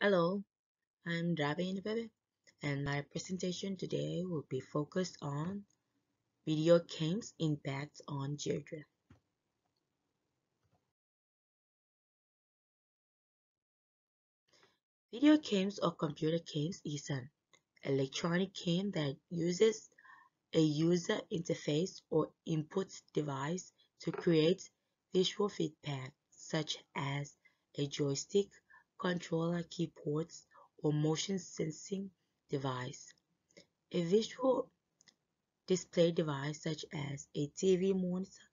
Hello, I'm Ravi Nibebe, and my presentation today will be focused on video games' impact on children. Video games or computer games is an electronic game that uses a user interface or input device to create visual feedback, such as a joystick, controller, keyboards, or motion sensing device. A visual display device such as a TV monitor,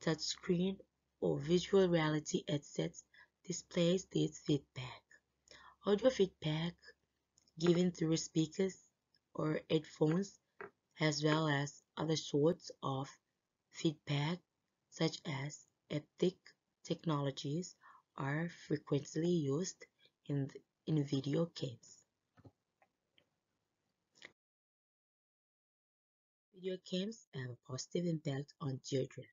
touchscreen, or visual reality headsets displays this feedback. Audio feedback given through speakers or headphones, as well as other sorts of feedback such as haptic technologies, are frequently used in video games. Video games have a positive impact on children.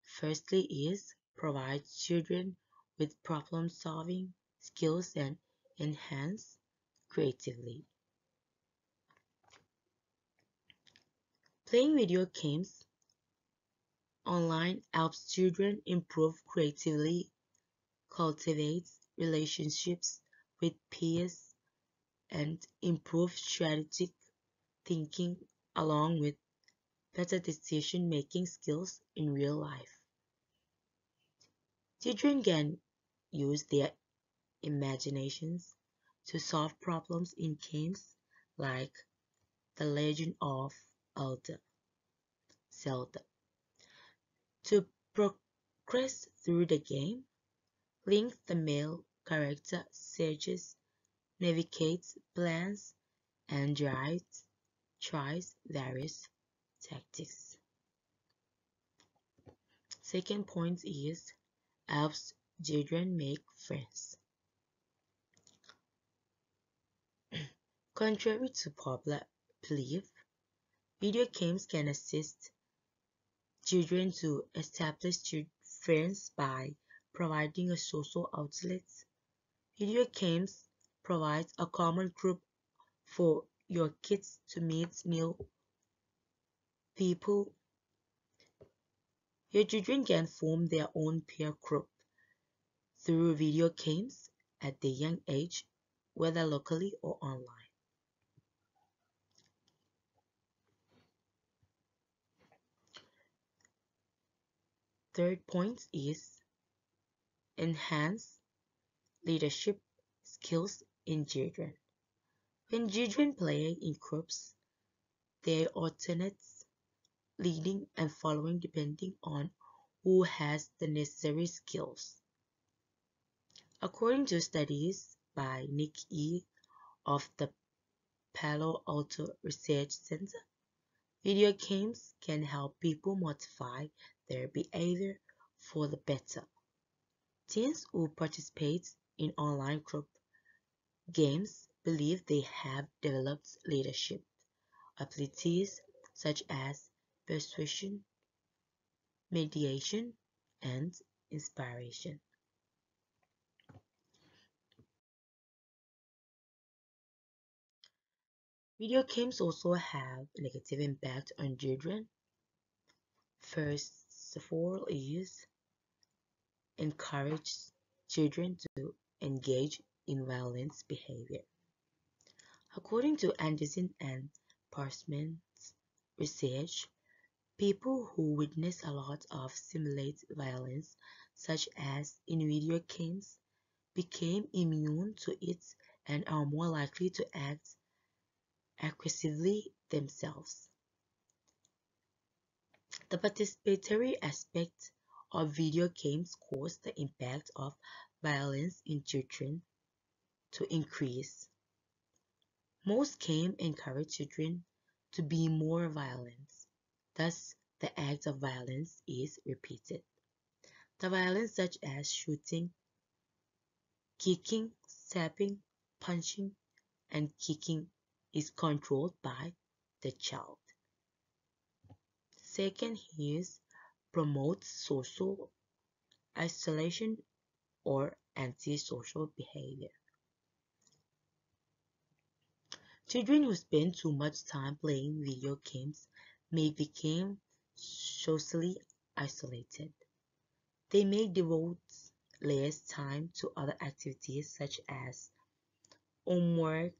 Firstly is provides children with problem-solving skills and enhance creatively. Playing video games online helps children improve creatively, cultivates relationships with peers, and improve strategic thinking along with better decision-making skills in real life. Children can use their imaginations to solve problems in games like The Legend of Zelda. To progress through the game, Link the male character searches, navigates, plans, and tries various tactics. Second point is helps children make friends. Contrary to popular belief, video games can assist children to establish friends by providing a social outlet. Video games provide a common group for your kids to meet new people. Your children can form their own peer group through video games at a young age, whether locally or online. Third point is enhance leadership skills in children. When children play in groups, they alternate leading and following depending on who has the necessary skills. According to studies by Nick E. of the Palo Alto Research Center, video games can help people modify their behavior for the better. Teens who participate in online group games believe they have developed leadership abilities such as persuasion, mediation, and inspiration. Video games also have a negative impact on children. First of all is encourage children to engage in violence behavior. According to Anderson and Parsman's research, people who witness a lot of simulated violence, such as in video games, became immune to it and are more likely to act aggressively themselves. The participatory aspect of video games caused the impact of violence in children to increase. Most games encourage children to be more violent. Thus, the act of violence is repeated. The violence such as shooting, kicking, stabbing, punching, and kicking is controlled by the child. Second is promotes social isolation or antisocial behavior. Children who spend too much time playing video games may become socially isolated. They may devote less time to other activities such as homework,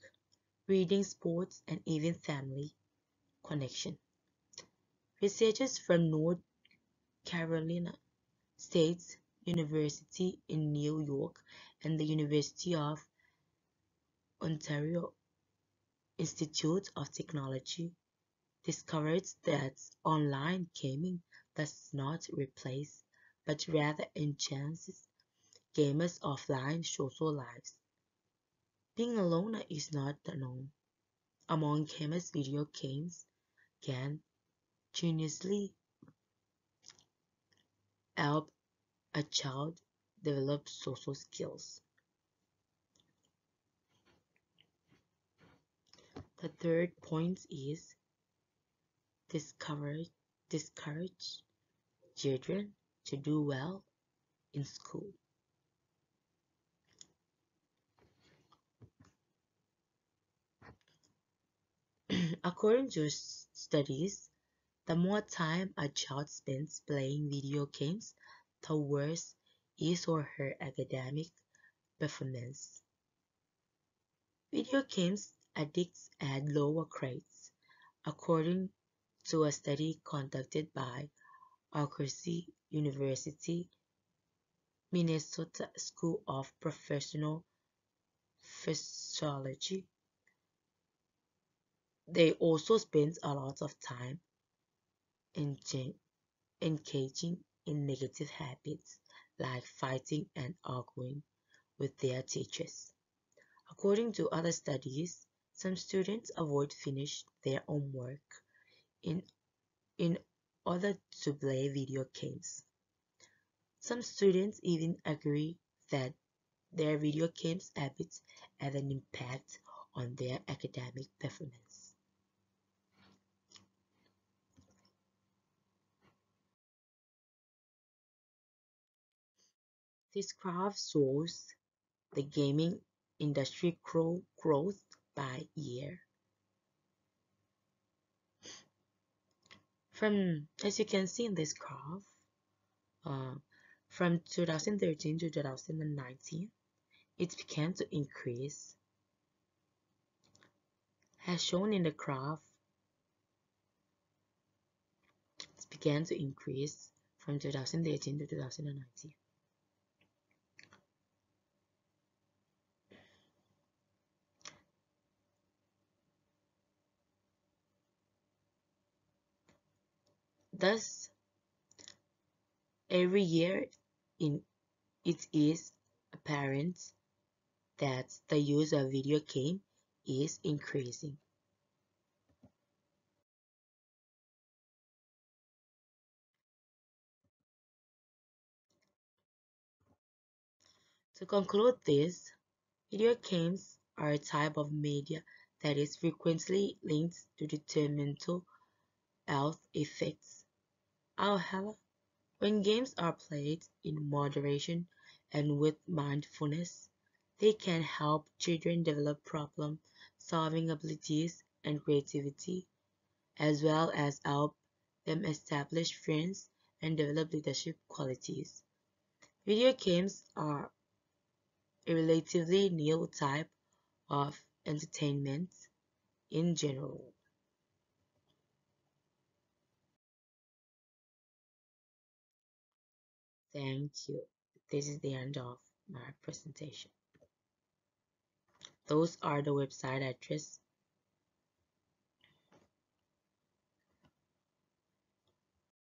reading, sports, and even family connection. Researchers from North Carolina State University in New York and the University of Ontario Institute of Technology discovered that online gaming does not replace but rather enhances gamers' offline social lives. Being alone is not the norm. Among gamers, video games can genuinely help a child develop social skills. The third point is discourage children to do well in school. According to studies, the more time a child spends playing video games, the worse his or her academic performance. Video games addicts had lower grades, according to a study conducted by Argosy University, Minnesota School of Professional Physiology. They also spend a lot of time engaging in negative habits like fighting and arguing with their teachers. According to other studies, some students avoid finish their homework in, in order to play video games. Some students even agree that their video games habits have an impact on their academic performance. This graph shows the gaming industry growth by year. As you can see in this graph, uh, from 2013 to 2019, it began to increase. As shown in the graph, it began to increase from 2018 to 2019. Thus, every year it is apparent that the use of video game is increasing. To conclude this, video games are a type of media that is frequently linked to detrimental health effects. However, when games are played in moderation and with mindfulness, they can help children develop problem-solving abilities and creativity, as well as help them establish friends and develop leadership qualities. Video games are a relatively new type of entertainment in general. Thank you. This is the end of my presentation. Those are the website address